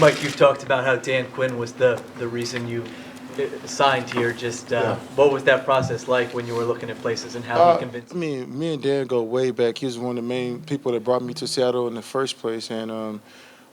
Mike, you've talked about how Dan Quinn was the reason you signed here. Just Yeah. what was that process like when you were looking at places and how he convinced I you? mean, me and Dan go way back. He was one of the main people that brought me to Seattle in the first place, and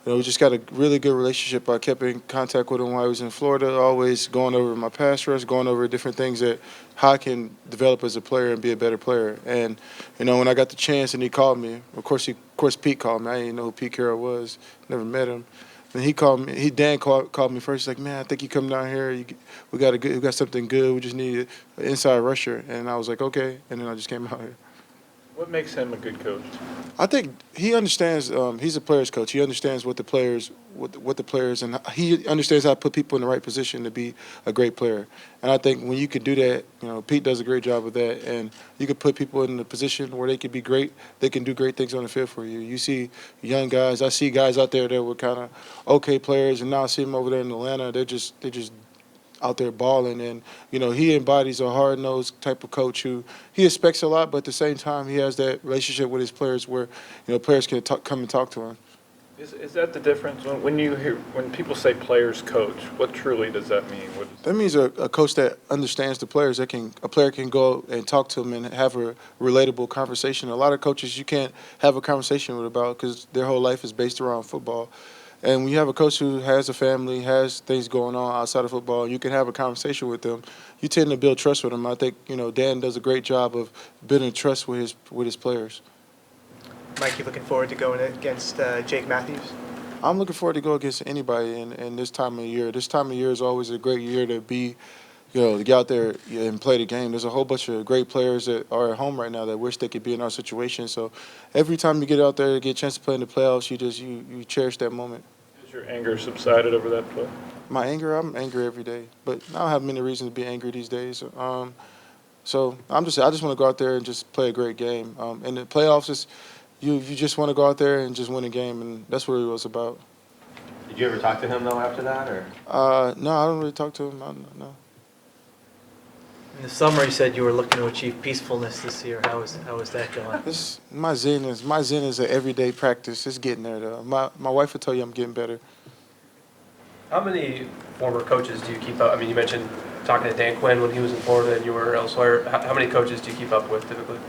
we just got a really good relationship. I kept in contact with him while I was in Florida, always going over my pass rush, going over different things that how I can develop as a player and be a better player. And when I got the chance and he called me, of course Pete called me. I didn't know who Pete Carroll was, never met him. And he called me. Dan called me first. He's like, man, I think you come down here. We got something good. We just need an inside rusher. And I was like, okay. And then I just came out here. What makes him a good coach? I think he understands. He's a players coach. He understands what the players, and he understands how to put people in the right position to be a great player. And I think when you can do that, Pete does a great job of that. And you can put people in a position where they can be great. They can do great things on the field for you. You see young guys. I see guys out there that were kind of okay players, and now I see them over there in Atlanta. They're just out there balling, and he embodies a hard-nosed type of coach who he expects a lot, but at the same time he has that relationship with his players where players can come and talk to him. Is that the difference when people say players coach? What truly does that mean? That means a coach that understands the players. A player can go and talk to them and have a relatable conversation. A lot of coaches you can't have a conversation with about because their whole life is based around football. And when you have a coach who has a family, has things going on outside of football, you can have a conversation with them. You tend to build trust with them. I think Dan does a great job of building trust with his players. Mike, you looking forward to going against Jake Matthews? I'm looking forward to go against anybody in this time of year. This time of year is always a great year to be, to get out there and play the game. There's a whole bunch of great players that are at home right now that wish they could be in our situation. So every time you get out there, get a chance to play in the playoffs, you cherish that moment. Has your anger subsided over that play? My anger, I'm angry every day, but I don't have many reasons to be angry these days. So I just want to go out there and just play a great game. And the playoffs is you just want to go out there and just win a game, and that's what it was about. Did you ever talk to him though after that, or? No, I don't really talk to him. No. In the summer, you said you were looking to achieve peacefulness this year. How is that going? My zen is an everyday practice. It's getting there though. My wife will tell you I'm getting better. How many former coaches do you keep up? I mean, you mentioned talking to Dan Quinn when he was in Florida and you were elsewhere. How many coaches do you keep up with typically?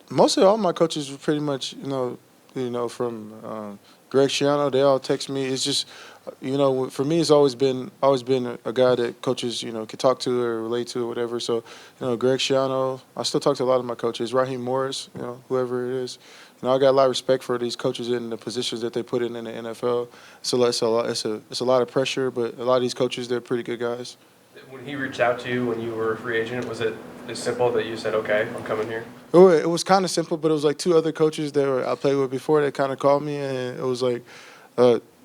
Mostly all my coaches were pretty much, from Greg Schiano, they all text me. It's just, for me, it's always been a guy that coaches, can talk to or relate to or whatever. So, Greg Schiano, I still talk to a lot of my coaches. Raheem Morris, whoever it is. I got a lot of respect for these coaches in the positions that they put in the NFL. It's a lot of pressure, but a lot of these coaches, they're pretty good guys. When he reached out to you when you were a free agent, was it as simple that you said, okay, I'm coming here? It was kind of simple, but it was like two other coaches that I played with before that kind of called me, and it was like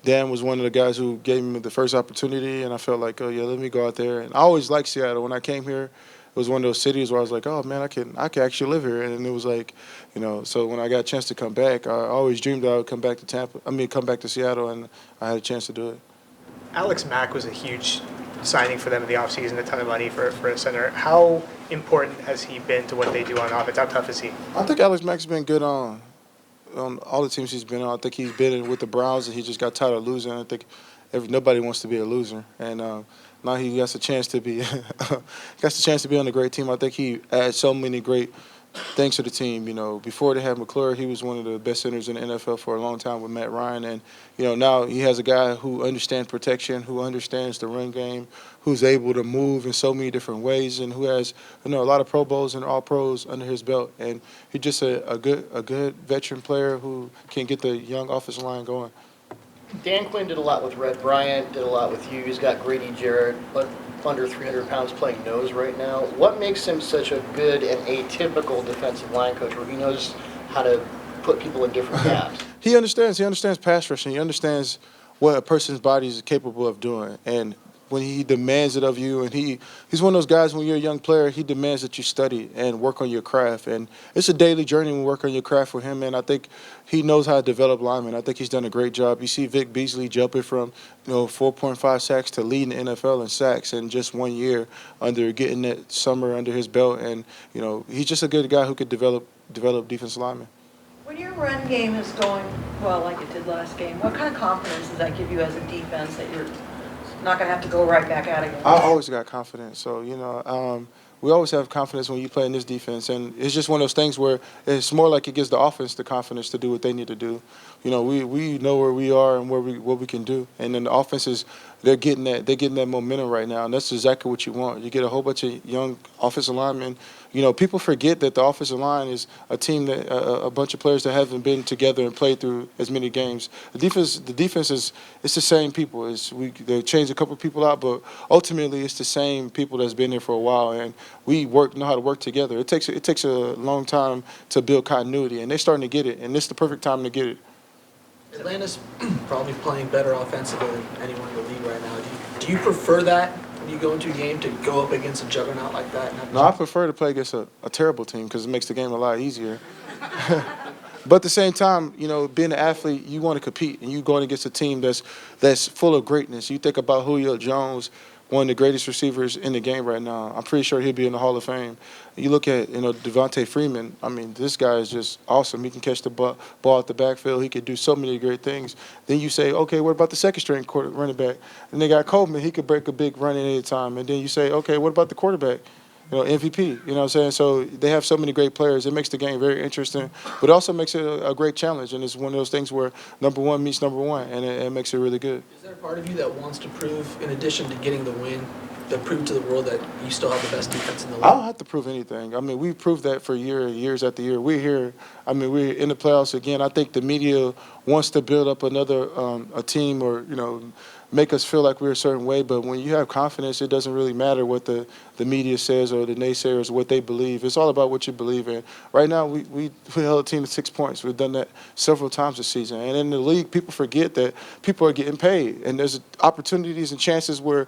Dan was one of the guys who gave me the first opportunity, and I felt like, oh yeah, let me go out there. And I always liked Seattle. When I came here, it was one of those cities where I was like, oh man, I can actually live here. And it was like, so when I got a chance to come back, I always dreamed that I would come back to Seattle, and I had a chance to do it. Alex Mack was a huge signing for them in the offseason, a ton of money for a center. How important has he been to what they do on offense? How tough is he? I think Alex Mack's been good on all the teams he's been on. I think he's been in with the Browns, and he just got tired of losing. I think nobody wants to be a loser, and now he gets a chance to be on a great team. I think he adds so many great things to the team. Before they had McClure, he was one of the best centers in the NFL for a long time with Matt Ryan, and now he has a guy who understands protection, who understands the run game, who's able to move in so many different ways, and who has a lot of Pro Bowls and All Pros under his belt. And he's just a good veteran player who can get the young offensive line going. Dan Quinn did a lot with Red Bryant, did a lot with you. He's got Grady Jarrett, but under 300 pounds playing nose right now. What makes him such a good and atypical defensive line coach where he knows how to put people in different gaps? He understands pass rushing. He understands what a person's body is capable of doing. And when he demands it of you, and he's one of those guys when you're a young player, he demands that you study and work on your craft. And it's a daily journey when you work on your craft with him, and I think he knows how to develop linemen. I think he's done a great job. You see Vic Beasley jumping from 4.5 sacks to leading the NFL in sacks in just 1 year under getting that summer under his belt. And he's just a good guy who could develop defensive linemen. When your run game is going well like it did last game, what kind of confidence does that give you as a defense that you're not going to have to go right back at it again? I always got confidence. So, we always have confidence when you play in this defense. And it's just one of those things where it's more like it gives the offense the confidence to do what they need to do. We know where we are and what we can do. And then the offenses, they're getting that momentum right now. And that's exactly what you want. You get a whole bunch of young offensive linemen. People forget that the offensive line is a team that a bunch of players that haven't been together and played through as many games. The defense is it's the same people. They changed a couple of people out, but ultimately it's the same people that's been there for a while, and we know how to work together. It takes a long time to build continuity, and they're starting to get it, and this is the perfect time to get it. Atlanta's probably playing better offensively than anyone in the league right now. Do you prefer that when you go into a game to go up against a juggernaut like that? No, I prefer to play against a terrible team because it makes the game a lot easier. But at the same time, being an athlete, you want to compete, and you're going against a team that's full of greatness. You think about Julio Jones, one of the greatest receivers in the game right now. I'm pretty sure he'll be in the Hall of Fame. You look at, Devontae Freeman. I mean, this guy is just awesome. He can catch the ball out the backfield. He can do so many great things. Then you say, okay, what about the second-string running back? And they got Coleman. He could break a big run at any time. And then you say, okay, what about the quarterback? MVP, you know what I'm saying? So they have so many great players. It makes the game very interesting, but also makes it a great challenge. And it's one of those things where number one meets number one, and it makes it really good. Is there a part of you that wants to prove, in addition to getting the win, to prove to the world that you still have the best defense in the league? I don't have to prove anything. I mean, we've proved that for years after year. We're here. I mean, we're in the playoffs again. I think the media wants to build up another a team or, make us feel like we're a certain way. But when you have confidence, it doesn't really matter what the media says or the naysayers, what they believe. It's all about what you believe in. Right now, we held a team to 6 points. We've done that several times this season. And in the league, people forget that people are getting paid. And there's opportunities and chances where,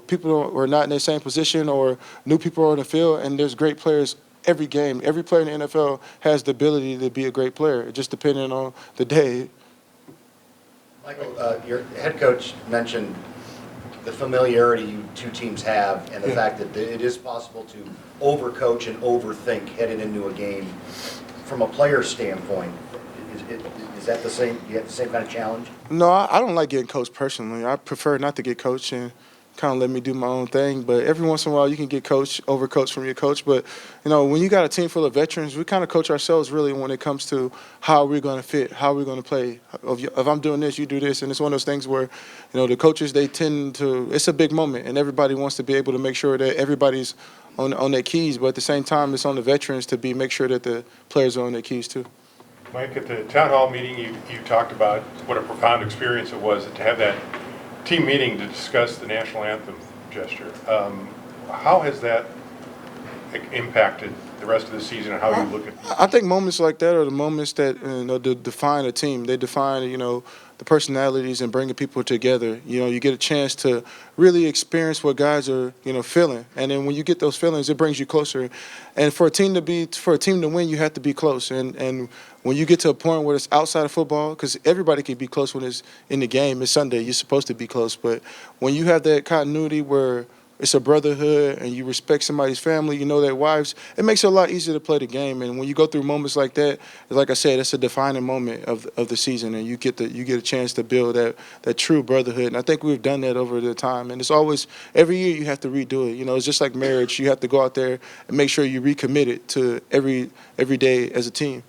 people are not in the same position or new people are on the field. And there's great players every game. Every player in the NFL has the ability to be a great player, just depending on the day. Michael, your head coach mentioned the familiarity you two teams have and the fact that it is possible to overcoach and overthink headed into a game. From a player standpoint, is that the same? Do you have the same kind of challenge? No, I don't like getting coached personally. I prefer not to get coached and kind of let me do my own thing. But every once in a while, you can get overcoached from your coach. But, when you got a team full of veterans, we kind of coach ourselves really when it comes to how we're going to fit, how we're going to play. If I'm doing this, you do this. And it's one of those things where, the coaches, they tend to – it's a big moment, and everybody wants to be able to make sure that everybody's on their keys. But at the same time, it's on the veterans to make sure that the players are on their keys too. Mike, at the town hall meeting, you talked about what a profound experience it was to have that team meeting to discuss the national anthem gesture. How has that impacted the rest of the season and how you look at it? I think moments like that are the moments that define a team. They define the personalities and bringing people together. You get a chance to really experience what guys are feeling, and then when you get those feelings, it brings you closer. And for a team to win, you have to be close. And when you get to a point where it's outside of football, because everybody can be close when it's in the game. It's Sunday. You're supposed to be close. But when you have that continuity where it's a brotherhood and you respect somebody's family, their wives, it makes it a lot easier to play the game. And when you go through moments like that, like I said, it's a defining moment of the season, and you get a chance to build that true brotherhood. And I think we've done that over the time. And it's always, every year you have to redo it. It's just like marriage. You have to go out there and make sure you recommit it to every day as a team.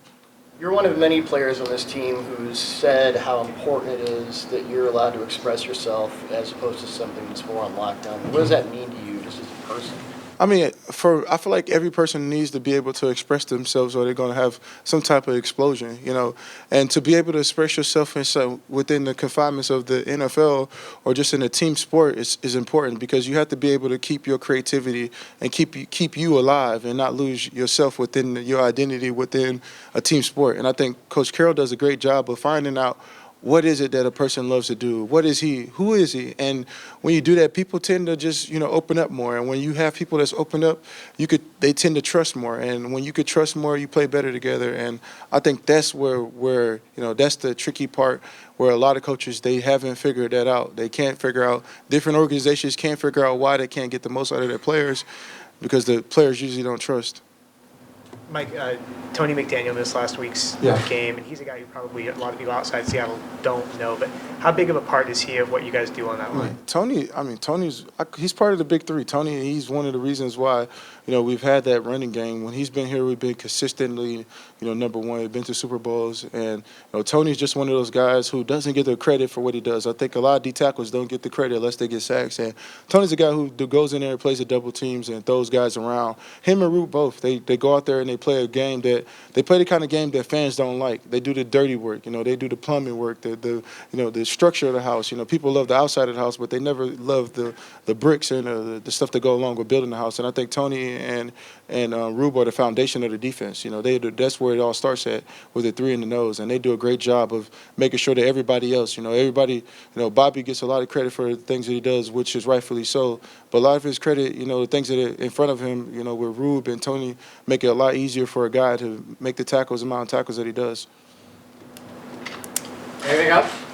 You're one of many players on this team who's said how important it is that you're allowed to express yourself as opposed to something that's more on lockdown. What does that mean to you just as a person? I mean, I feel like every person needs to be able to express themselves or they're going to have some type of explosion, And to be able to express yourself within the confinements of the NFL or just in a team sport is important because you have to be able to keep your creativity and keep you alive and not lose yourself within your identity within a team sport. And I think Coach Carroll does a great job of finding out what is it that a person loves to do? What is he? Who is he? And when you do that, people tend to just, open up more. And when you have people that's open up, they tend to trust more. And when you could trust more, you play better together. And I think that's where that's the tricky part where a lot of coaches, they haven't figured that out. They can't figure out, different organizations can't figure out why they can't get the most out of their players because the players usually don't trust. Mike, Tony McDaniel missed last week's game, and he's a guy who probably a lot of people outside Seattle don't know. But how big of a part is he of what you guys do on that line? He's part of the big three. Tony, he's one of the reasons why, we've had that running game. When he's been here, we've been consistently, number one. We've been to Super Bowls, and Tony's just one of those guys who doesn't get the credit for what he does. I think a lot of D tackles don't get the credit unless they get sacks, and Tony's a guy who goes in there and plays the double teams and throws guys around. Him and Root both. They go out there and they play a game that they play the kind of game that fans don't like. They do the dirty work. They do the plumbing work. The structure of the house. People love the outside of the house, but they never love the bricks and the stuff that go along with building the house. And I think Tony and Rube are the foundation of the defense. That's where it all starts at, with the three in the nose, and they do a great job of making sure that everybody else, Bobby gets a lot of credit for the things that he does, which is rightfully so. But a lot of his credit, the things that are in front of him, with Rube and Tony, make it a lot easier for a guy to make the tackles, the amount of tackles that he does. Anything else?